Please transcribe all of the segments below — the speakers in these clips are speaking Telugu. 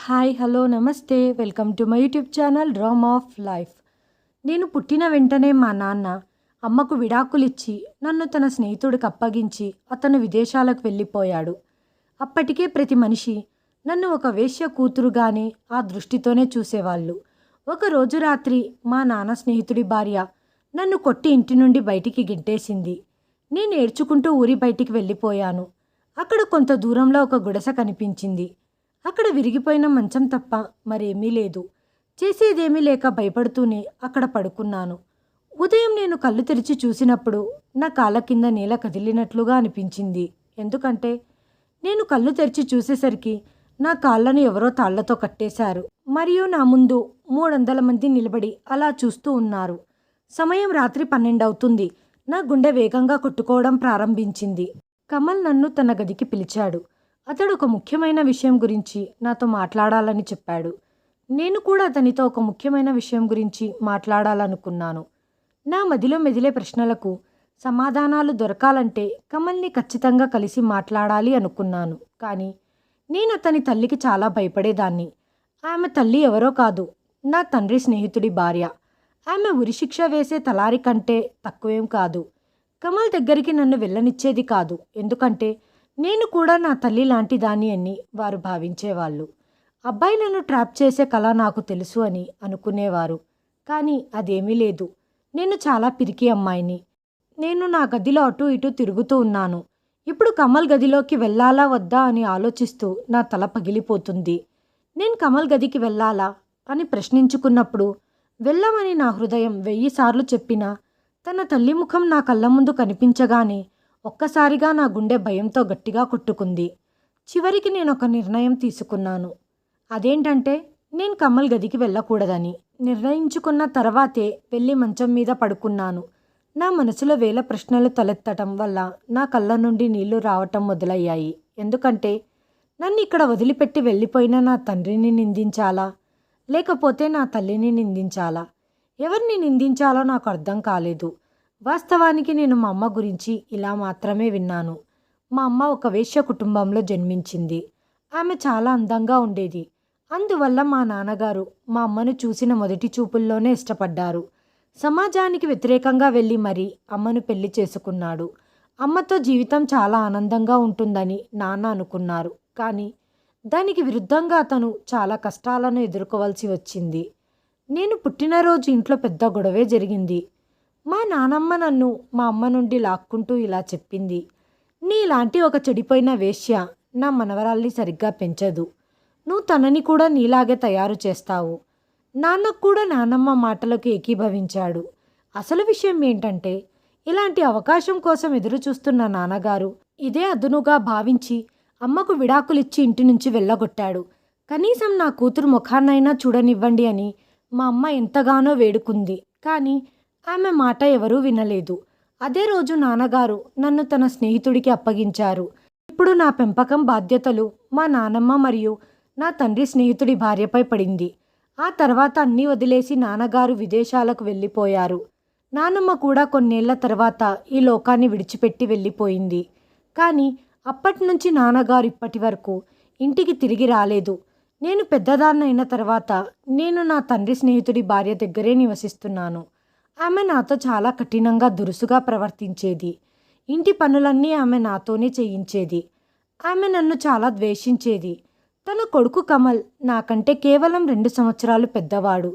హాయ్ హలో నమస్తే welcome to my YouTube channel dream of life. నేను పుట్టిన వెంటనే మా నాన్న అమ్మకు విడాకులిచ్చి నన్ను తన స్నేహితుడికి అప్పగించి అతను విదేశాలకు వెళ్ళిపోయాడు. అప్పటికే ప్రతి మనిషి నన్ను ఒక వేశ్య కూతురుగానే ఆ దృష్టితోనే చూసేవాళ్ళు. ఒకరోజు రాత్రి మా నాన్న స్నేహితుడి భార్య నన్ను కొట్టి ఇంటి నుండి బయటికి గిట్టేసింది. నేను ఏడ్చుకుంటూ ఊరి బయటికి వెళ్ళిపోయాను. అక్కడ కొంత దూరంలో ఒక గుడిసె కనిపించింది. అక్కడ విరిగిపోయిన మంచం తప్ప మరేమీ లేదు. చేసేదేమీ లేక భయపడుతూనే అక్కడ పడుకున్నాను. ఉదయం నేను కళ్ళు తెరిచి చూసినప్పుడు నా కాళ్ళ కింద నేల కదిలినట్లుగా అనిపించింది. ఎందుకంటే నేను కళ్ళు తెరిచి చూసేసరికి నా కాళ్ళను ఎవరో తాళ్లతో కట్టేశారు. మరియు నా ముందు 300 మంది నిలబడి అలా చూస్తూ ఉన్నారు. సమయం రాత్రి 12 అవుతుంది. నా గుండె వేగంగా కొట్టుకోవడం ప్రారంభించింది. కమల్ నన్ను తన గదికి పిలిచాడు. అతడు ఒక ముఖ్యమైన విషయం గురించి నాతో మాట్లాడాలని చెప్పాడు. నేను కూడా అతనితో ఒక ముఖ్యమైన విషయం గురించి మాట్లాడాలనుకున్నాను. నా మదిలో మెదిలే ప్రశ్నలకు సమాధానాలు దొరకాలంటే కమల్ని ఖచ్చితంగా కలిసి మాట్లాడాలి అనుకున్నాను. కానీ నేను అతని తల్లికి చాలా భయపడేదాన్ని. ఆమె తల్లి ఎవరో కాదు, నా తండ్రి స్నేహితుడి భార్య. ఆమె ఉరిశిక్ష వేసే తలారి కంటే తక్కువేం కాదు. కమల్ దగ్గరికి నన్ను వెళ్ళనిచ్చేది కాదు. ఎందుకంటే నేను కూడా నా తల్లి లాంటి దాన్ని అని వారు భావించేవాళ్ళు. అబ్బాయిలను ట్రాప్ చేసే కళ నాకు తెలుసు అని అనుకునేవారు. కానీ అదేమీ లేదు. నేను చాలా పిరికి అమ్మాయిని. నేను నా గదిలో అటు ఇటు తిరుగుతూ ఉన్నాను. ఇప్పుడు కమల్ గదిలోకి వెళ్ళాలా వద్దా అని ఆలోచిస్తూ నా తల పగిలిపోతుంది. నేను కమల్ గదికి వెళ్ళాలా అని ప్రశ్నించుకున్నప్పుడు వెళ్ళమని నా హృదయం 1000 సార్లు చెప్పినా తన తల్లి ముఖం నా కళ్ళ ముందు కనిపించగానే ఒక్కసారిగా నా గుండె భయంతో గట్టిగా కొట్టుకుంది. చివరికి నేను ఒక నిర్ణయం తీసుకున్నాను. అదేంటంటే నేను కమల్ గదికి వెళ్ళకూడదని. నిర్ణయించుకున్న తర్వాతే వెళ్ళి మంచం మీద పడుకున్నాను. నా మనసులో వేల ప్రశ్నలు తలెత్తటం వల్ల నా కళ్ళ నుండి నీళ్లు రావటం మొదలయ్యాయి. ఎందుకంటే నన్ను ఇక్కడ వదిలిపెట్టి వెళ్ళిపోయిన నా తండ్రిని నిందించాలా, లేకపోతే నా తల్లిని నిందించాలా? ఎవరిని నిందించాలో నాకు అర్థం కాలేదు. వాస్తవానికి నేను మా అమ్మ గురించి ఇలా మాత్రమే విన్నాను. మా అమ్మ ఒక వేశ్య కుటుంబంలో జన్మించింది. ఆమె చాలా అందంగా ఉండేది. అందువల్ల మా నాన్నగారు మా అమ్మను చూసిన మొదటి చూపుల్లోనే ఇష్టపడ్డారు. సమాజానికి వ్యతిరేకంగా వెళ్ళి మరీ అమ్మను పెళ్లి చేసుకున్నాడు. అమ్మతో జీవితం చాలా ఆనందంగా ఉంటుందని నాన్న అనుకున్నారు. కానీ దానికి విరుద్ధంగా అతను చాలా కష్టాలను ఎదుర్కోవాల్సి వచ్చింది. నేను పుట్టినరోజు ఇంట్లో పెద్ద గొడవే జరిగింది. మా నానమ్మ నన్ను మా అమ్మ నుండి లాక్కుంటూ ఇలా చెప్పింది. నీలాంటి ఒక చెడిపోయిన వేశ్య నా మనవరాల్ని సరిగ్గా పెంచదు. నువ్వు తనని కూడా నీలాగే తయారు చేస్తావు. నాన్నకు కూడా నానమ్మ మాటలకు ఏకీభవించాడు. అసలు విషయం ఏంటంటే ఇలాంటి అవకాశం కోసం ఎదురు చూస్తున్న నాన్నగారు ఇదే అదునుగా భావించి అమ్మకు విడాకులిచ్చి ఇంటి నుంచి వెళ్ళగొట్టాడు. కనీసం నా కూతురు ముఖాన్నైనా చూడనివ్వండి అని మా అమ్మ ఎంతగానో వేడుకుంది. కానీ ఆమె మాట ఎవరూ వినలేదు. అదే రోజు నాన్నగారు నన్ను తన స్నేహితుడికి అప్పగించారు. ఇప్పుడు నా పెంపకం బాధ్యతలు మా నానమ్మ మరియు నా తండ్రి స్నేహితుడి భార్యపై పడింది. ఆ తర్వాత అన్నీ వదిలేసి నాన్నగారు విదేశాలకు వెళ్ళిపోయారు. నానమ్మ కూడా కొన్నేళ్ల తర్వాత ఈ లోకాన్ని విడిచిపెట్టి వెళ్ళిపోయింది. కానీ అప్పటి నుంచి నాన్నగారు ఇప్పటి వరకు ఇంటికి తిరిగి రాలేదు. నేను పెద్దదాన్నైన తర్వాత నేను నా తండ్రి స్నేహితుడి భార్య దగ్గరే నివసిస్తున్నాను. ఆమె నాతో చాలా కఠినంగా దురుసుగా ప్రవర్తించేది. ఇంటి పనులన్నీ ఆమె నాతోనే చేయించేది. ఆమె నన్ను చాలా ద్వేషించేది. తన కొడుకు కమల్ నాకంటే కేవలం 2 సంవత్సరాలు పెద్దవాడు.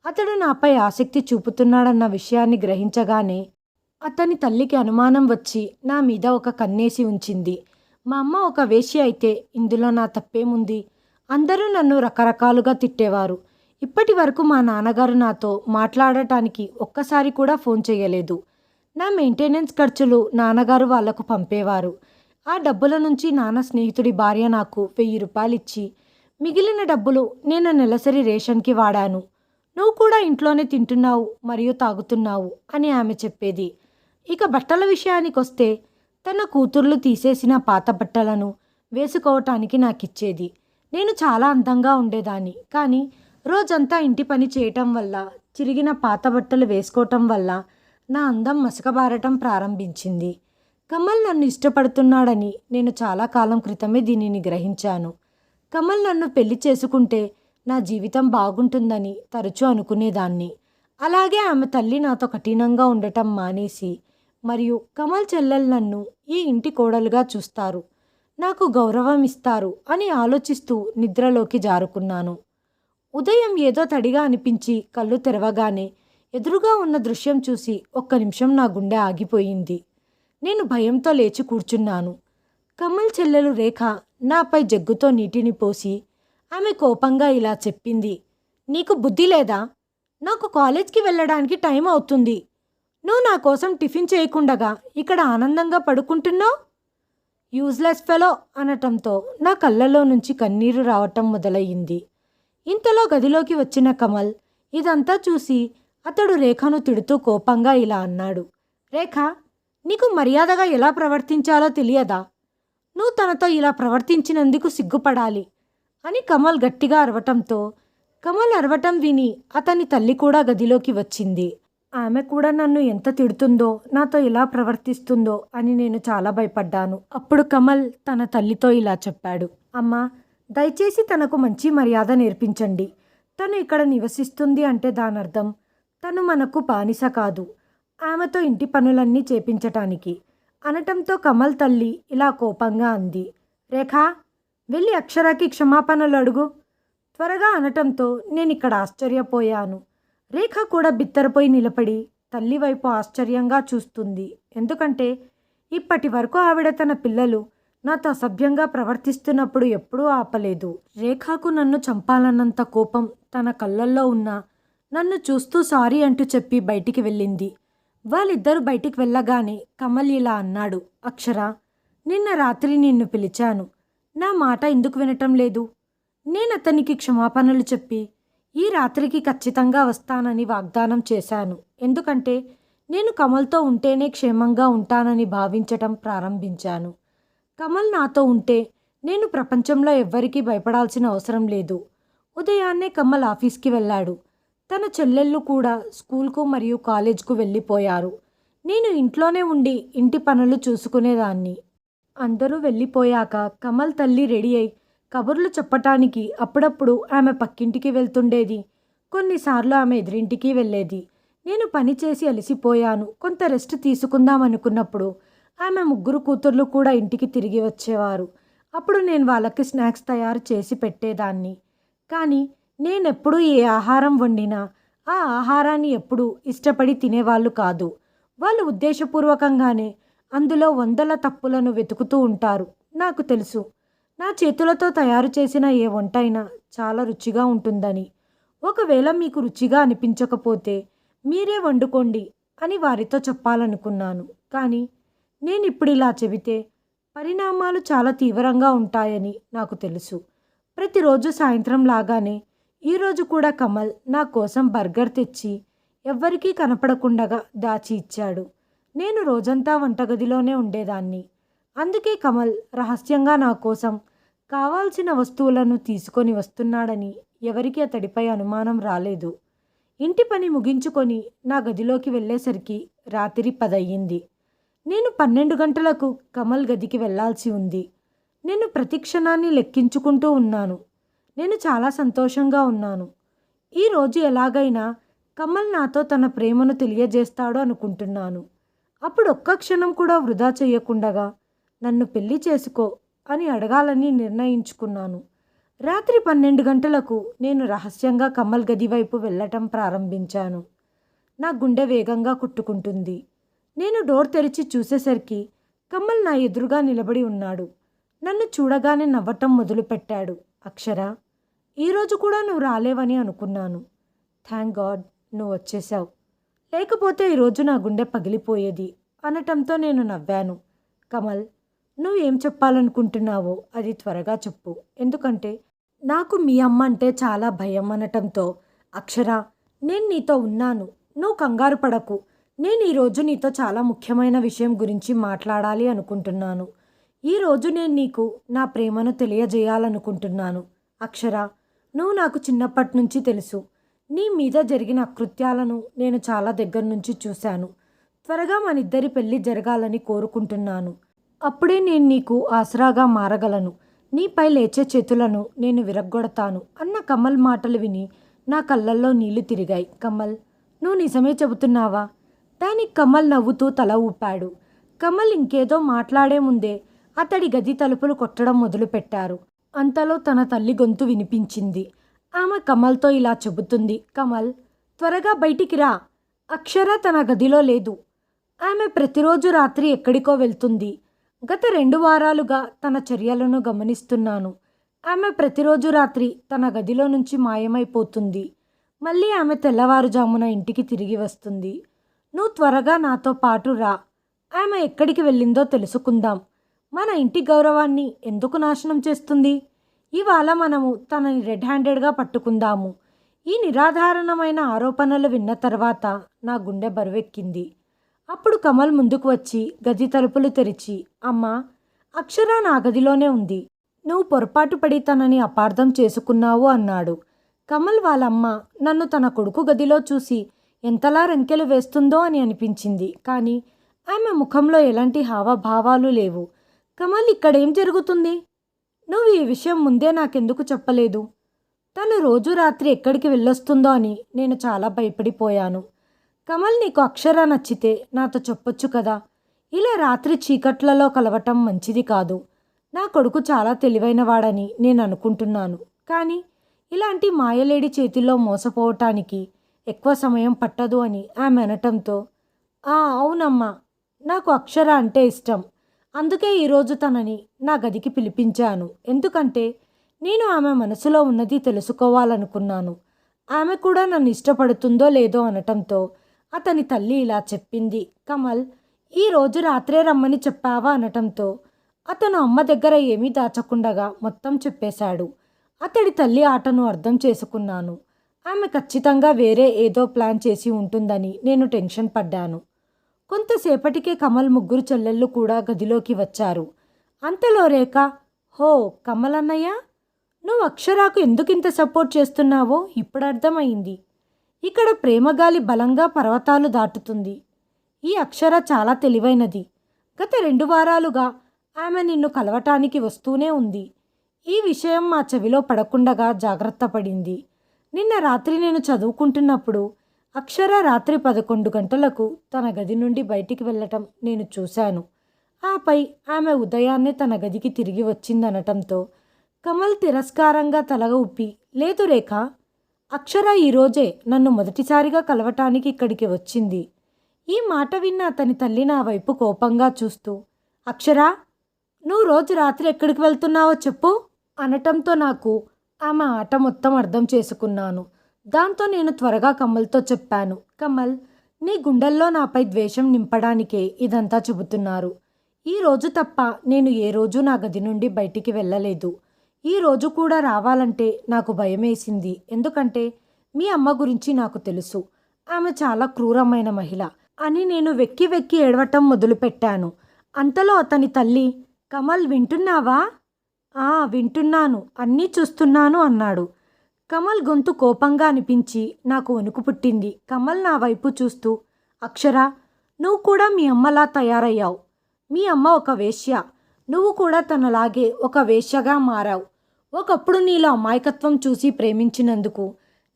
అతడు నాపై ఆసక్తి చూపుతున్నాడన్న విషయాన్ని గ్రహించగానే అతని తల్లికి అనుమానం వచ్చి నా మీద ఒక కన్నేసి ఉంచింది. మా అమ్మ ఒక వేశ్య అయితే ఇందులో నా తప్పేముంది? అందరూ నన్ను రకరకాలుగా తిట్టేవారు. ఇప్పటి వరకు మా నాన్నగారు నాతో మాట్లాడటానికి ఒక్కసారి కూడా ఫోన్ చేయలేదు. నా మెయింటెనెన్స్ ఖర్చులు నాన్నగారు వాళ్లకు పంపేవారు. ఆ డబ్బుల నుంచి నాన్న స్నేహితుడి భార్య నాకు 1000 రూపాయలు ఇచ్చి మిగిలిన డబ్బులు నేను నెలసరి రేషన్కి వాడాను. నువ్వు కూడా ఇంట్లోనే తింటున్నావు మరియు తాగుతున్నావు అని ఆమె చెప్పేది. ఇక బట్టల విషయానికి వస్తే తన కూతుర్లు తీసేసిన పాత బట్టలను వేసుకోవటానికి నాకిచ్చేది. నేను చాలా అందంగా ఉండేదాన్ని. కానీ రోజంతా ఇంటి పని చేయటం వల్ల, చిరిగిన పాత బట్టలు వేసుకోవటం వల్ల నా అందం మసకబారటం ప్రారంభించింది. కమల్ నన్ను ఇష్టపడుతున్నాడని నేను చాలా కాలం క్రితమే దీనిని గ్రహించాను. కమల్ నన్ను పెళ్లి చేసుకుంటే నా జీవితం బాగుంటుందని తరచూ అనుకునేదాన్ని. అలాగే ఆమె తల్లి నాతో కఠినంగా ఉండటం మానేసి మరియు కమల్ చెల్లెలు నన్ను ఈ ఇంటి కోడలుగా చూస్తారు, నాకు గౌరవం ఇస్తారు అని ఆలోచిస్తూ నిద్రలోకి జారుకున్నాను. ఉదయం ఏదో తడిగా అనిపించి కళ్ళు తెరవగానే ఎదురుగా ఉన్న దృశ్యం చూసి ఒక్క నిమిషం నా గుండె ఆగిపోయింది. నేను భయంతో లేచి కూర్చున్నాను. కమల్ చెల్లెలు రేఖ నాపై జగ్గుతో నీటిని పోసి ఆమె కోపంగా ఇలా చెప్పింది. నీకు బుద్ధి లేదా? నాకు కాలేజ్కి వెళ్ళడానికి టైం అవుతుంది. నువ్వు నా కోసం టిఫిన్ చేయకుండగా ఇక్కడ ఆనందంగా పడుకుంటున్నావు. యూజ్లెస్ ఫెలో అనటంతో నా కళ్ళలో నుంచి కన్నీరు రావటం మొదలయ్యింది. ఇంతలో గదిలోకి వచ్చిన కమల్ ఇదంతా చూసి అతడు రేఖను తిడుతూ కోపంగా ఇలా అన్నాడు. రేఖ, నీకు మర్యాదగా ఎలా ప్రవర్తించాలో తెలియదా? నువ్వు తనతో ఇలా ప్రవర్తించినందుకు సిగ్గుపడాలి అని కమల్ గట్టిగా అరవటంతో కమల్ అరవటం విని అతని తల్లి కూడా గదిలోకి వచ్చింది. ఆమె కూడా నన్ను ఎంత తిడుతుందో, నాతో ఎలా ప్రవర్తిస్తుందో అని నేను చాలా భయపడ్డాను. అప్పుడు కమల్ తన తల్లితో ఇలా చెప్పాడు. అమ్మా, దయచేసి తనకు మంచి మర్యాద నేర్పించండి. తను ఇక్కడ నివసిస్తుంది అంటే దానర్థం తను మనకు బానిస కాదు, ఆమెతో ఇంటి పనులన్నీ చేపించటానికి అనటంతో కమల్ తల్లి ఇలా కోపంగా అంది. రేఖ, వెళ్ళి అక్షరాకి క్షమాపణలు అడుగు త్వరగా అనటంతో నేనిక్కడ ఆశ్చర్యపోయాను. రేఖ కూడా బిత్తరపోయి నిలబడి తల్లి వైపు ఆశ్చర్యంగా చూస్తుంది. ఎందుకంటే ఇప్పటి వరకు ఆవిడ తన పిల్లలు నాతో అసభ్యంగా ప్రవర్తిస్తున్నప్పుడు ఎప్పుడూ ఆపలేదు. రేఖకు నన్ను చంపాలన్నంత కోపం తన కళ్ళల్లో ఉన్న నన్ను చూస్తూ సారీ అంటూ చెప్పి బయటికి వెళ్ళింది. వాళ్ళిద్దరూ బయటికి వెళ్ళగానే కమల్ ఇలా అన్నాడు. అక్షర, నిన్న రాత్రి నిన్ను పిలిచాను, నా మాట ఎందుకు వినటం లేదు? నేను అతనికి క్షమాపణలు చెప్పి ఈ రాత్రికి ఖచ్చితంగా వస్తానని వాగ్దానం చేశాను. ఎందుకంటే నేను కమల్తో ఉంటేనే క్షేమంగా ఉంటానని భావించటం ప్రారంభించాను. కమల్ నాతో ఉంటే నేను ప్రపంచంలో ఎవ్వరికీ భయపడాల్సిన అవసరం లేదు. ఉదయాన్నే కమల్ ఆఫీస్కి వెళ్ళాడు. తన చెల్లెళ్ళు కూడా స్కూల్కు మరియు కాలేజ్కు వెళ్ళిపోయారు. నేను ఇంట్లోనే ఉండి ఇంటి పనులు చూసుకునేదాన్ని. అందరూ వెళ్ళిపోయాక కమల్ తల్లి రెడీ అయి కబుర్లు చెప్పటానికి అప్పుడప్పుడు ఆమె పక్కింటికి వెళ్తుండేది. కొన్నిసార్లు ఆమె ఎదురింటికి వెళ్ళేది. నేను పని చేసి అలసిపోయాను, కొంత రెస్ట్ తీసుకుందాం అనుకున్నప్పుడు ఆమె ముగ్గురు కూతుర్లు కూడా ఇంటికి తిరిగి వచ్చేవారు. అప్పుడు నేను వాళ్ళకి స్నాక్స్ తయారు చేసి పెట్టేదాన్ని. కానీ నేనెప్పుడు ఏ ఆహారం వండినా ఆ ఆహారాన్ని ఎప్పుడూ ఇష్టపడి తినేవాళ్ళు కాదు. వాళ్ళు ఉద్దేశపూర్వకంగానే అందులో వందల తప్పులను వెతుకుతూ ఉంటారు. నాకు తెలుసు, నా చేతులతో తయారు చేసిన ఏ వంటైనా చాలా రుచిగా ఉంటుందని. ఒకవేళ మీకు రుచిగా అనిపించకపోతే మీరే వండుకోండి అని వారితో చెప్పాలనుకున్నాను. కానీ నేను ఇప్పుడు ఇలా చెబితే పరిణామాలు చాలా తీవ్రంగా ఉంటాయని నాకు తెలుసు. ప్రతిరోజు సాయంత్రం లాగానే ఈరోజు కూడా కమల్ నా కోసం బర్గర్ తెచ్చి ఎవ్వరికీ కనపడకుండగా దాచి ఇచ్చాడు. నేను రోజంతా వంటగదిలోనే ఉండేదాన్ని. అందుకే కమల్ రహస్యంగా నా కోసం కావాల్సిన వస్తువులను తీసుకొని వస్తున్నాడని ఎవరికీ అతడిపై అనుమానం రాలేదు. ఇంటి పని ముగించుకొని నా గదిలోకి వెళ్ళేసరికి రాత్రి 10 అయ్యింది. నేను 12 గంటలకు కమల్ గదికి వెళ్ళాల్సి ఉంది. నేను ప్రతి క్షణాన్ని లెక్కించుకుంటూ ఉన్నాను. నేను చాలా సంతోషంగా ఉన్నాను. ఈరోజు ఎలాగైనా కమల్ నాతో తన ప్రేమను తెలియజేస్తాడు అనుకుంటున్నాను. అప్పుడు ఒక్క క్షణం కూడా వృధా చేయకుండగా నన్ను పెళ్లి చేసుకో అని అడగాలని నిర్ణయించుకున్నాను. రాత్రి 12 గంటలకు నేను రహస్యంగా కమల్ గది వైపు వెళ్ళటం ప్రారంభించాను. నా గుండె వేగంగా కుట్టుకుంటుంది. నేను డోర్ తెరిచి చూసేసరికి కమల్ నా ఎదురుగా నిలబడి ఉన్నాడు. నన్ను చూడగానే నవ్వటం మొదలుపెట్టాడు. అక్షర, ఈరోజు కూడా నువ్వు రాలేవని అనుకున్నాను. థ్యాంక్ గాడ్ నువ్వు వచ్చేసావు, లేకపోతే ఈరోజు నా గుండె పగిలిపోయేది అనటంతో నేను నవ్వాను. కమల్, నువ్వు ఏం చెప్పాలనుకుంటున్నావో అది త్వరగా చెప్పు, ఎందుకంటే నాకు మీ అమ్మ అంటే చాలా భయం అనటంతో అక్షర, నేను నీతో ఉన్నాను, నువ్వు కంగారు పడకు. నేను ఈరోజు నీతో చాలా ముఖ్యమైన విషయం గురించి మాట్లాడాలి అనుకుంటున్నాను. ఈరోజు నేను నీకు నా ప్రేమను తెలియజేయాలనుకుంటున్నాను. అక్షర, నువ్వు నాకు చిన్నప్పటి నుంచి తెలుసు. నీ మీద జరిగిన అకృత్యాలను నేను చాలా దగ్గర నుంచి చూశాను. త్వరగా మనిద్దరి పెళ్లి జరగాలని కోరుకుంటున్నాను. అప్పుడే నేను నీకు ఆసరాగా మారగలను. నీపై లేచే చేతులను నేను విరగ్గొడతాను అన్న కమల్ మాటలు విని నా కళ్ళల్లో నీళ్లు తిరిగాయి. కమల్, నువ్వు నిజమే చెబుతున్నావా? దానికి కమల్ నవ్వుతూ తల ఊపాడు. కమల్ ఇంకేదో మాట్లాడే ముందే అతడి గది తలుపులు కొట్టడం మొదలుపెట్టారు. అంతలో తన తల్లి గొంతు వినిపించింది. ఆమె కమల్తో ఇలా చెబుతుంది. కమల్, త్వరగా బయటికి రా. అక్షర తన గదిలో లేదు. ఆమె ప్రతిరోజు రాత్రి ఎక్కడికో వెళ్తుంది. గత 2 వారాలుగా తన చర్యలను గమనిస్తున్నాను. ఆమె ప్రతిరోజు రాత్రి తన గదిలో నుంచి మాయమైపోతుంది. మళ్ళీ ఆమె తెల్లవారుజామున ఇంటికి తిరిగి వస్తుంది. నువ్వు త్వరగా నాతో పాటు రా. ఆమె ఎక్కడికి వెళ్ళిందో తెలుసుకుందాం. మన ఇంటి గౌరవాన్ని ఎందుకు నాశనం చేస్తుంది? ఇవాళ మనము తనని రెడ్ హ్యాండెడ్గా పట్టుకుందాము. ఈ నిరాధారణమైన ఆరోపణలు విన్న తర్వాత నా గుండె బరువెక్కింది. అప్పుడు కమల్ ముందుకు వచ్చి గది తలుపులు తెరిచి, అమ్మా, అక్షర నా గదిలోనే ఉంది. నువ్వు పొరపాటు పడి తనని అపార్థం చేసుకున్నావు అన్నాడు. కమల్ వాళ్ళమ్మ నన్ను తన కొడుకు గదిలో చూసి ఎంతలా రంకెలు వేస్తుందో అని అనిపించింది. కానీ ఆమె ముఖంలో ఎలాంటి హావభావాలు లేవు. కమల్, ఇక్కడేం జరుగుతుంది? నువ్వు ఈ విషయం ముందే నాకెందుకు చెప్పలేదు? తను రోజు రాత్రి ఎక్కడికి వెళ్ళొస్తుందో అని నేను చాలా భయపడిపోయాను. కమల్, నీకు అక్షర నచ్చితే నాతో చెప్పొచ్చు కదా. ఇలా రాత్రి చీకట్లలో కలవటం మంచిది కాదు. నా కొడుకు చాలా తెలివైనవాడని నేను అనుకుంటున్నాను. కానీ ఇలాంటి మాయలేడి చేతిలో మోసపోవటానికి ఎక్కువ సమయం పట్టదు అని ఆమె అనటంతో, అవునమ్మా, నాకు అక్షర అంటే ఇష్టం. అందుకే ఈరోజు తనని నా గదికి పిలిపించాను. ఎందుకంటే నేను ఆమె మనసులో ఉన్నది తెలుసుకోవాలనుకున్నాను. ఆమె కూడా నన్ను ఇష్టపడుతుందో లేదో అనటంతో అతని తల్లి ఇలా చెప్పింది. కమల్, ఈరోజు రాత్రే రమ్మని చెప్పావా అనటంతో అతను అమ్మ దగ్గర ఏమీ దాచకుండగా మొత్తం చెప్పేశాడు. అతడి తల్లి ఆటను అర్థం చేసుకున్నాను. ఆమె ఖచ్చితంగా వేరే ఏదో ప్లాన్ చేసి ఉంటుందని నేను టెన్షన్ పడ్డాను. కొంతసేపటికే కమల్ ముగ్గురు చెల్లెళ్ళు కూడా గదిలోకి వచ్చారు. అంతలో రేఖ, హో కమల్ అన్నయ్య, నువ్వు అక్షరాకు ఎందుకింత సపోర్ట్ చేస్తున్నావో ఇప్పుడు అర్థమైంది. ఇక్కడ ప్రేమగాలి బలంగా పర్వతాలు దాటుతుంది. ఈ అక్షర చాలా తెలివైనది. గత 2 వారాలుగా ఆమె నిన్ను కలవటానికి వస్తూనే ఉంది. ఈ విషయం మా చెవిలో పడకుండగా జాగ్రత్త పడింది. నిన్న రాత్రి నేను చదువుకుంటున్నప్పుడు అక్షర రాత్రి 11 గంటలకు తన గది నుండి బయటికి వెళ్ళటం నేను చూశాను. ఆపై ఆమె ఉదయాన్నే తన గదికి తిరిగి వచ్చిందనటంతో కమల్ తిరస్కారంగా తల ఊపి, లేదు రేఖ, అక్షర ఈరోజే నన్ను మొదటిసారిగా కలవటానికి ఇక్కడికి వచ్చింది. ఈ మాట విన్న అతని తల్లి నా వైపు కోపంగా చూస్తూ, అక్షరా, నువ్వు రోజు రాత్రి ఎక్కడికి వెళ్తున్నావో చెప్పు అనటంతో నాకు ఆమె ఆట మొత్తం అర్థం చేసుకున్నాను. దాంతో నేను త్వరగా కమల్తో చెప్పాను. కమల్, నీ గుండెల్లో నాపై ద్వేషం నింపడానికే ఇదంతా చెబుతున్నారు. ఈ రోజు తప్ప నేను ఏ రోజు నా గది నుండి బయటికి వెళ్ళలేదు. ఈ రోజు కూడా రావాలంటే నాకు భయమేసింది. ఎందుకంటే మీ అమ్మ గురించి నాకు తెలుసు. ఆమె చాలా క్రూరమైన మహిళ అని నేను వెక్కి వెక్కి ఏడవటం మొదలుపెట్టాను. అంతలో అతని తల్లి, కమల్ వింటున్నావా? వింటున్నాను, అన్నీ చూస్తున్నాను అన్నాడు. కమల్ గొంతు కోపంగా అనిపించి నాకు వణుకు పుట్టింది. కమల్ నా వైపు చూస్తూ, అక్షర, నువ్వు కూడా మీ అమ్మలా తయారయ్యావు. మీ అమ్మ ఒక వేశ్య, నువ్వు కూడా తనలాగే ఒక వేశ్యగా మారావు. ఒకప్పుడు నీలో అమాయకత్వం చూసి ప్రేమించినందుకు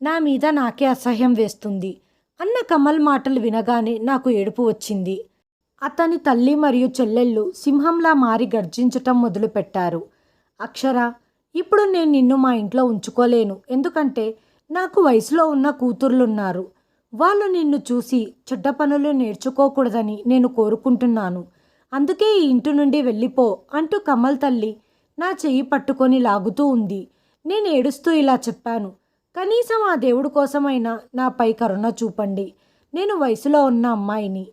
నా మీద నాకే అసహ్యం వేస్తుంది అన్న కమల్ మాటలు వినగానే నాకు ఏడుపు వచ్చింది. అతని తల్లి మరియు చెల్లెళ్ళు సింహంలా మారి గర్జించటం మొదలుపెట్టారు. అక్షర, ఇప్పుడు నేను నిన్ను మా ఇంట్లో ఉంచుకోలేను. ఎందుకంటే నాకు వయసులో ఉన్న కూతుర్లున్నారు. వాళ్ళు నిన్ను చూసి చెడ్డ పనులు నేర్చుకోకూడదని నేను కోరుకుంటున్నాను. అందుకే ఈ ఇంటి నుండి వెళ్ళిపో అంటూ కమల్ తల్లి నా చెయ్యి పట్టుకొని లాగుతూ ఉంది. నేను ఏడుస్తూ ఇలా చెప్పాను, కనీసం ఆ దేవుడి కోసమైనా నాపై కరుణ చూపండి. నేను వయసులో ఉన్న అమ్మాయిని.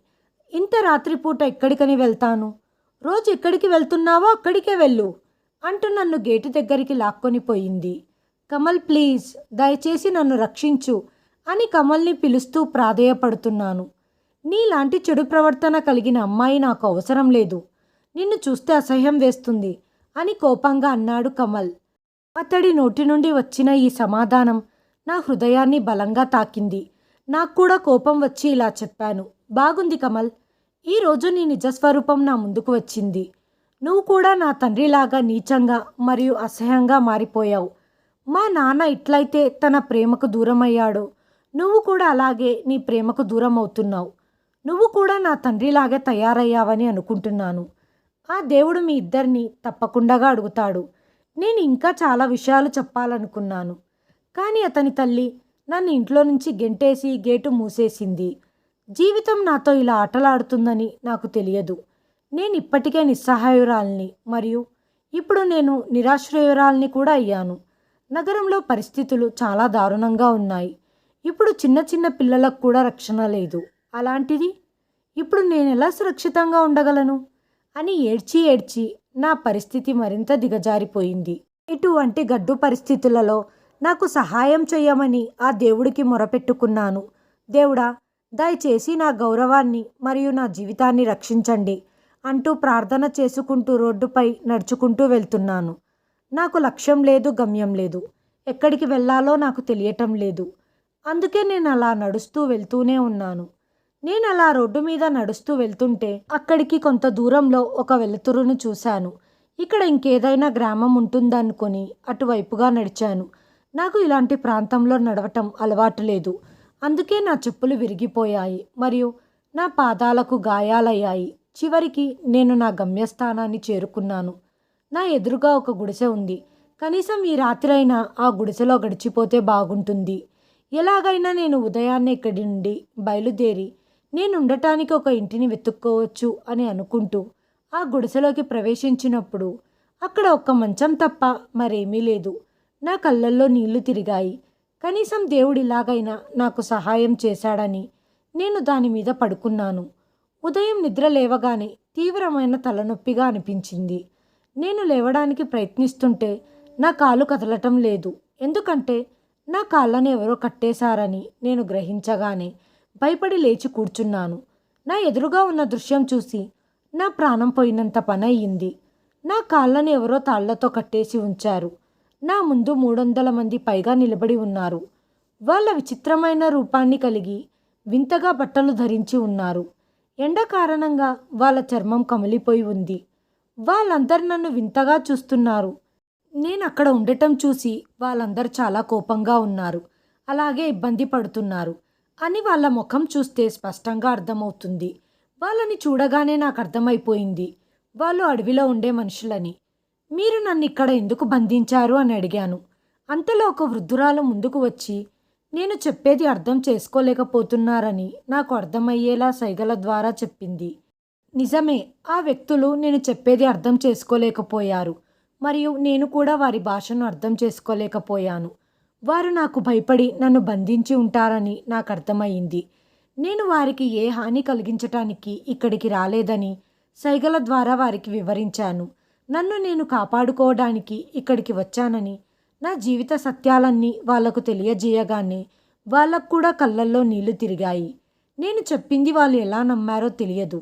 ఇంత రాత్రిపూట ఎక్కడికని వెళ్తాను? రోజు ఎక్కడికి వెళ్తున్నావో అక్కడికే వెళ్ళు అంటూ నన్ను గేటు దగ్గరికి లాక్కొని పోయింది. కమల్, ప్లీజ్, దయచేసి నన్ను రక్షించు అని కమల్ని పిలుస్తూ ప్రాధేయపడుతున్నాను. నీలాంటి చెడు ప్రవర్తన కలిగిన అమ్మాయి నాకు అవసరం లేదు. నిన్ను చూస్తే అసహ్యం వేస్తుంది అని కోపంగా అన్నాడు కమల్. అతడి నోటి నుండి వచ్చిన ఈ సమాధానం నా హృదయాన్ని బలంగా తాకింది. నాకు కూడా కోపం వచ్చి ఇలా చెప్పాను, బాగుంది కమల్, ఈరోజు నీ నిజస్వరూపం నా ముందుకు వచ్చింది. నువ్వు కూడా నా తండ్రిలాగా నీచంగా మరియు అసహ్యంగా మారిపోయావు. మా నాన్న ఎట్లయితే తన ప్రేమకు దూరమయ్యాడో నువ్వు కూడా అలాగే నీ ప్రేమకు దూరం అవుతున్నావు. నువ్వు కూడా నా తండ్రిలాగే తయారయ్యావని అనుకుంటున్నాను. ఆ దేవుడు మీ ఇద్దరిని తప్పకుండా అడుగుతాడు. నేను ఇంకా చాలా విషయాలు చెప్పాలనుకున్నాను, కానీ అతని తల్లి నన్ను ఇంట్లో నుంచి గెంటేసి గేటు మూసేసింది. జీవితం నాతో ఇలా ఆటలాడుతుందని నాకు తెలియదు. నేను ఇప్పటికే నిస్సహాయురాల్ని మరియు ఇప్పుడు నేను నిరాశ్రయురాల్ని కూడా అయ్యాను. నగరంలో పరిస్థితులు చాలా దారుణంగా ఉన్నాయి. ఇప్పుడు చిన్న చిన్న పిల్లలకు కూడా రక్షణ లేదు. అలాంటిది ఇప్పుడు నేను ఎలా సురక్షితంగా ఉండగలను అని ఏడ్చి ఏడ్చి నా పరిస్థితి మరింత దిగజారిపోయింది. ఇటువంటి గడ్డు పరిస్థితులలో నాకు సహాయం చేయమని ఆ దేవుడికి మొరపెట్టుకున్నాను. దేవుడా, దయచేసి నా గౌరవాన్ని మరియు నా జీవితాన్ని రక్షించండి అంటూ ప్రార్థన చేసుకుంటూ రోడ్డుపై నడుచుకుంటూ వెళ్తున్నాను. నాకు లక్ష్యం లేదు, గమ్యం లేదు. ఎక్కడికి వెళ్ళాలో నాకు తెలియటం లేదు. అందుకే నేను అలా నడుస్తూ వెళ్తూనే ఉన్నాను. నేను అలా రోడ్డు మీద నడుస్తూ వెళ్తుంటే అక్కడికి కొంత దూరంలో ఒక వెలుతురును చూశాను. ఇక్కడ ఇంకేదైనా గ్రామం ఉంటుందనుకొని అటువైపుగా నడిచాను. నాకు ఇలాంటి ప్రాంతంలో నడవటం అలవాటు లేదు. అందుకే నా చెప్పులు విరిగిపోయాయి మరియు నా పాదాలకు గాయాలయ్యాయి. చివరికి నేను నా గమ్యస్థానాన్ని చేరుకున్నాను. నా ఎదురుగా ఒక గుడిసె ఉంది. కనీసం ఈ రాత్రైనా ఆ గుడిసెలో గడిచిపోతే బాగుంటుంది. ఎలాగైనా నేను ఉదయాన్నే ఇక్కడి నుండి బయలుదేరి నేను ఉండటానికి ఒక ఇంటిని వెతుక్కోవచ్చు అని అనుకుంటూ ఆ గుడిసెలోకి ప్రవేశించినప్పుడు అక్కడ ఒక్క మంచం తప్ప మరేమీ లేదు. నా కళ్ళల్లో నీళ్లు తిరిగాయి. కనీసం దేవుడు ఇలాగైనా నాకు సహాయం చేశాడని నేను దాని మీద పడుకున్నాను. ఉదయం నిద్ర లేవగానే తీవ్రమైన తలనొప్పిగా అనిపించింది. నేను లేవడానికి ప్రయత్నిస్తుంటే నా కాలు కదలటం లేదు. ఎందుకంటే నా కాళ్ళని ఎవరో కట్టేశారని నేను గ్రహించగానే భయపడి లేచి కూర్చున్నాను. నా ఎదురుగా ఉన్న దృశ్యం చూసి నా ప్రాణం పోయినంత పని అయ్యింది. నా కాళ్ళని ఎవరో తాళ్లతో కట్టేసి ఉంచారు. నా ముందు 300 మంది పైగా నిలబడి ఉన్నారు. వాళ్ళ విచిత్రమైన రూపాన్ని కలిగి వింతగా బట్టలు ధరించి ఉన్నారు. ఎండ కారణంగా వాళ్ళ చర్మం కమిలిపోయి ఉంది. వాళ్ళందరూ నన్ను వింతగా చూస్తున్నారు. నేను అక్కడ ఉండటం చూసి వాళ్ళందరూ చాలా కోపంగా ఉన్నారు, అలాగే ఇబ్బంది పడుతున్నారు అని వాళ్ళ ముఖం చూస్తే స్పష్టంగా అర్థమవుతుంది. వాళ్ళని చూడగానే నాకు అర్థమైపోయింది వాళ్ళు అడవిలో ఉండే మనుషులని. మీరు నన్ను ఇక్కడ ఎందుకు బంధించారు అని అడిగాను. అంతలో ఒక వృద్ధురాలు ముందుకు వచ్చి నేను చెప్పేది అర్థం చేసుకోలేకపోతున్నారని నాకు అర్థమయ్యేలా సైగల ద్వారా చెప్పింది. నిజమే, ఆ వ్యక్తులు నేను చెప్పేది అర్థం చేసుకోలేకపోయారు మరియు నేను కూడా వారి భాషను అర్థం చేసుకోలేకపోయాను. వారు నాకు భయపడి నన్ను బంధించి ఉంటారని నాకు అర్థమయ్యింది. నేను వారికి ఏ హాని కలిగించటానికి ఇక్కడికి రాలేదని సైగల ద్వారా వారికి వివరించాను. నన్ను నేను కాపాడుకోవడానికి ఇక్కడికి వచ్చానని నా జీవిత సత్యాలన్నీ వాళ్లకు తెలియజేయగానే వాళ్ళకు కూడా కళ్ళల్లో నీళ్లు తిరిగాయి. నేను చెప్పింది వాళ్ళు ఎలా నమ్మారో తెలియదు.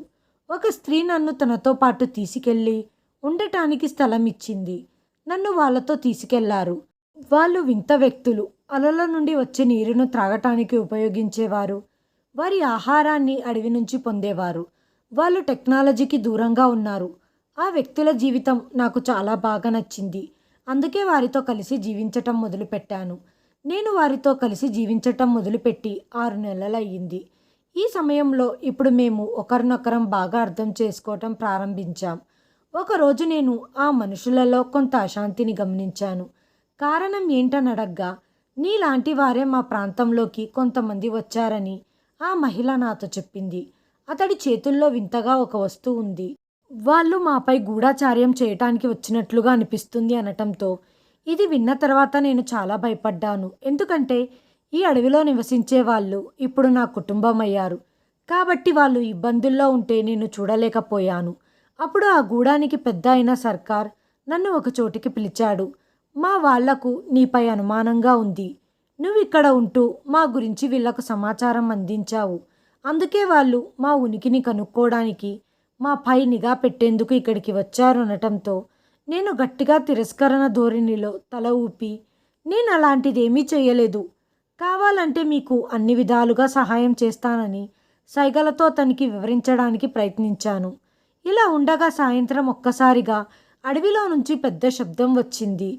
ఒక స్త్రీ నన్ను తనతో పాటు తీసుకెళ్ళి ఉండటానికి స్థలం ఇచ్చింది. నన్ను వాళ్ళతో తీసుకెళ్లారు. వాళ్ళు వింత వ్యక్తులు. అలల నుండి వచ్చే నీరును త్రాగటానికి ఉపయోగించేవారు. వారి ఆహారాన్ని అడవి నుంచి పొందేవారు. వాళ్ళు టెక్నాలజీకి దూరంగా ఉన్నారు. ఆ వ్యక్తుల జీవితం నాకు చాలా బాగా నచ్చింది. అందుకే వారితో కలిసి జీవించటం మొదలుపెట్టాను. నేను వారితో కలిసి జీవించటం మొదలుపెట్టి 6 నెలలయ్యింది. ఈ సమయంలో ఇప్పుడు మేము ఒకరినొకరం బాగా అర్థం చేసుకోవటం ప్రారంభించాం. ఒకరోజు నేను ఆ మనుషులలో కొంత అశాంతిని గమనించాను. కారణం ఏంటని అడగ్గా నీలాంటి వారే మా ప్రాంతంలోకి కొంతమంది వచ్చారని ఆ మహిళ నాతో చెప్పింది. అతడి చేతుల్లో వింతగా ఒక వస్తువు ఉంది. వాళ్ళు మాపై గూఢాచార్యం చేయటానికి వచ్చినట్లుగా అనిపిస్తుంది అనటంతో ఇది విన్న తర్వాత నేను చాలా భయపడ్డాను. ఎందుకంటే ఈ అడవిలో నివసించే వాళ్ళు ఇప్పుడు నా కుటుంబం అయ్యారు. కాబట్టి వాళ్ళు ఇబ్బందుల్లో ఉంటే నేను చూడలేకపోయాను. అప్పుడు ఆ గూడానికి పెద్ద అయిన సర్కార్ నన్ను ఒక చోటికి పిలిచాడు. మా వాళ్లకు నీపై అనుమానంగా ఉంది. నువ్వు ఇక్కడ ఉంటూ మా గురించి వీళ్లకు సమాచారం అందించావు. అందుకే వాళ్ళు మా ఉనికిని కనుక్కోవడానికి మాపై నిఘా పెట్టేందుకు ఇక్కడికి వచ్చారు అనటంతో నేను గట్టిగా తిరస్కరణ ధోరణిలో తల ఊపి నేను అలాంటిదేమీ చేయలేదు, కావాలంటే మీకు అన్ని విధాలుగా సహాయం చేస్తానని సైగలతో తనకి వివరించడానికి ప్రయత్నించాను. ఇలా ఉండగా సాయంత్రం ఒక్కసారిగా అడవిలో నుంచి పెద్ద శబ్దం వచ్చింది.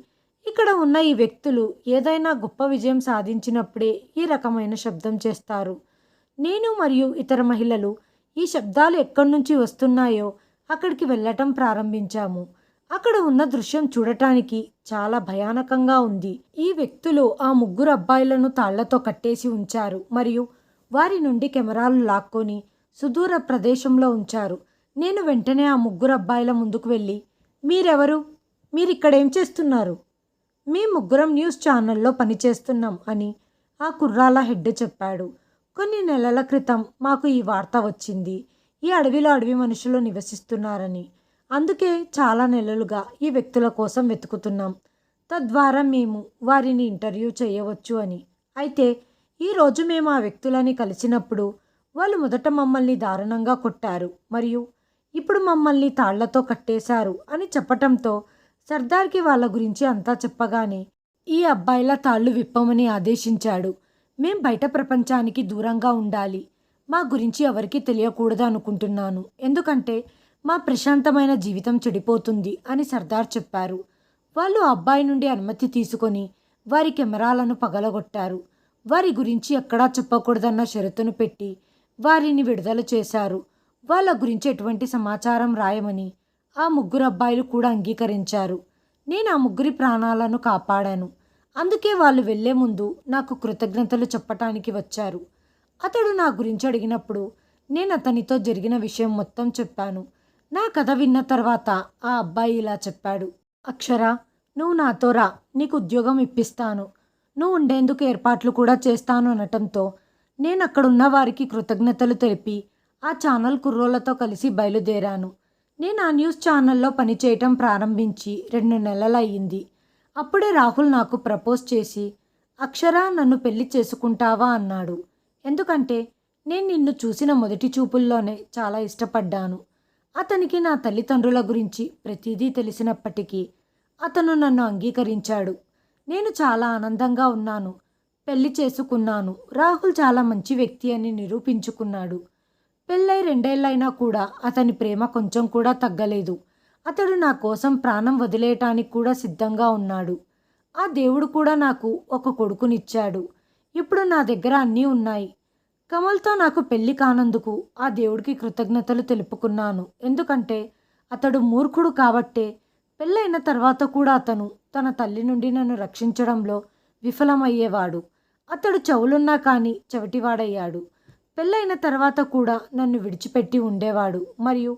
ఇక్కడ ఉన్న ఈ వ్యక్తులు ఏదైనా గొప్ప విజయం సాధించినప్పుడే ఈ రకమైన శబ్దం చేస్తారు. నేను మరియు ఇతర మహిళలు ఈ శబ్దాలు ఎక్కడి నుంచి వస్తున్నాయో అక్కడికి వెళ్ళటం ప్రారంభించాము. అక్కడ ఉన్న దృశ్యం చూడటానికి చాలా భయానకంగా ఉంది. ఈ వ్యక్తులు ఆ ముగ్గురు అబ్బాయిలను తాళ్లతో కట్టేసి ఉంచారు మరియు వారి నుండి కెమెరాలు లాక్కొని సుదూర ప్రదేశంలో ఉంచారు. నేను వెంటనే ఆ ముగ్గురు అబ్బాయిల ముందుకు వెళ్ళి, మీరెవరు? మీరిక్కడేం చేస్తున్నారు? మేము ముగ్గురం న్యూస్ ఛానల్లో పనిచేస్తున్నాం అని ఆ కుర్రాల హెడ్ చెప్పాడు. కొన్ని నెలల క్రితం మాకు ఈ వార్త వచ్చింది. ఈ అడవిలో అడవి మనుషులు నివసిస్తున్నారని. అందుకే చాలా నెలలుగా ఈ వ్యక్తుల కోసం వెతుకుతున్నాం. తద్వారా మేము వారిని ఇంటర్వ్యూ చేయవచ్చు అని. అయితే ఈరోజు మేము ఆ వ్యక్తులని కలిసినప్పుడు వాళ్ళు మొదట మమ్మల్ని దారుణంగా కొట్టారు మరియు ఇప్పుడు మమ్మల్ని తాళ్లతో కట్టేశారు అని చెప్పటంతో సర్దార్కి వాళ్ళ గురించి అంతా చెప్పగానే ఈ అబ్బాయిల తాళ్ళు విప్పమని ఆదేశించాడు. మేం బయట ప్రపంచానికి దూరంగా ఉండాలి. మా గురించి ఎవరికీ తెలియకూడదు అనుకుంటున్నాను. ఎందుకంటే మా ప్రశాంతమైన జీవితం చెడిపోతుంది అని సర్దార్ చెప్పారు. వాళ్ళు ఆ అబ్బాయి నుండి అనుమతి తీసుకొని వారి కెమెరాలను పగలగొట్టారు. వారి గురించి ఎక్కడా చెప్పకూడదన్న షరతును పెట్టి వారిని విడుదల చేశారు. వాళ్ళ గురించి ఎటువంటి సమాచారం రాయమని ఆ ముగ్గురు అబ్బాయిలు కూడా అంగీకరించారు. నేను ఆ ముగ్గురి ప్రాణాలను కాపాడాను. అందుకే వాళ్ళు వెళ్లే ముందు నాకు కృతజ్ఞతలు చెప్పటానికి వచ్చారు. అతడు నా గురించి అడిగినప్పుడు నేను అతనితో జరిగిన విషయం మొత్తం చెప్పాను. నా కథ విన్న తర్వాత ఆ అబ్బాయి ఇలా చెప్పాడు. అక్షర, నువ్వు నాతో రా, నీకు ఉద్యోగం ఇప్పిస్తాను, నువ్వు ఉండేందుకు ఏర్పాట్లు కూడా చేస్తాను అనటంతో నేను అక్కడున్న వారికి కృతజ్ఞతలు తెలిపి ఆ ఛానల్ కుర్రోళ్లతో కలిసి బయలుదేరాను. నేను ఆ న్యూస్ ఛానల్లో పనిచేయటం ప్రారంభించి 2 నెలలయ్యింది. అప్పుడే రాహుల్ నాకు ప్రపోజ్ చేసి, అక్షర, నన్ను పెళ్లి చేసుకుంటావా అన్నాడు. ఎందుకంటే నేను నిన్ను చూసిన మొదటి చూపుల్లోనే చాలా ఇష్టపడ్డాను. అతనికి నా తల్లిదండ్రుల గురించి ప్రతిదీ తెలిసినప్పటికీ అతను నన్ను అంగీకరించాడు. నేను చాలా ఆనందంగా ఉన్నాను. పెళ్లి చేసుకున్నాను. రాహుల్ చాలా మంచి వ్యక్తి అని నిరూపించుకున్నాడు. పెళ్ళై 2 ఏళ్ళైనా కూడా అతని ప్రేమ కొంచెం కూడా తగ్గలేదు. అతడు నా కోసం ప్రాణం వదిలేయటానికి కూడా సిద్ధంగా ఉన్నాడు. ఆ దేవుడు కూడా నాకు ఒక కొడుకునిచ్చాడు. ఇప్పుడు నా దగ్గర అన్నీ ఉన్నాయి. కమల్తో నాకు పెళ్లి కానందుకు ఆ దేవుడికి కృతజ్ఞతలు తెలుపుకున్నాను. ఎందుకంటే అతడు మూర్ఖుడు కాబట్టే పెళ్ళైన తర్వాత కూడా అతను తన తల్లి నుండి నన్ను రక్షించడంలో విఫలమయ్యేవాడు. అతడు చెవులున్నా కానీ చెవిటివాడయ్యాడు. పెళ్ళైన తర్వాత కూడా నన్ను విడిచిపెట్టి ఉండేవాడు మరియు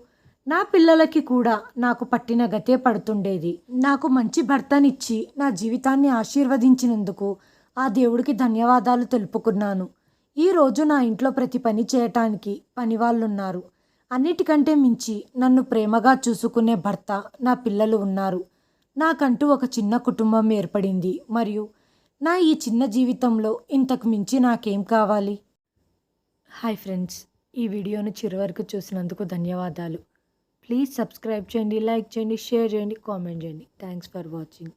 నా పిల్లలకి కూడా నాకు పట్టిన గతే పడుతుండేది. నాకు మంచి భర్తనిచ్చి నా జీవితాన్ని ఆశీర్వదించినందుకు ఆ దేవుడికి ధన్యవాదాలు తెలుపుకున్నాను. ఈరోజు నా ఇంట్లో ప్రతి పని చేయటానికి పనివాళ్ళున్నారు. అన్నిటికంటే మించి నన్ను ప్రేమగా చూసుకునే భర్త, నా పిల్లలు ఉన్నారు. నాకంటూ ఒక చిన్న కుటుంబం ఏర్పడింది మరియు నా ఈ చిన్న జీవితంలో ఇంతకు మించి నాకేం కావాలి? హాయ్ ఫ్రెండ్స్, ఈ వీడియోను చివరి వరకు చూసినందుకు ధన్యవాదాలు. ప్లీజ్ సబ్స్క్రైబ్ చేయండి, లైక్ చేయండి, షేర్ చేయండి, కామెంట్ చేయండి. Thanks for watching.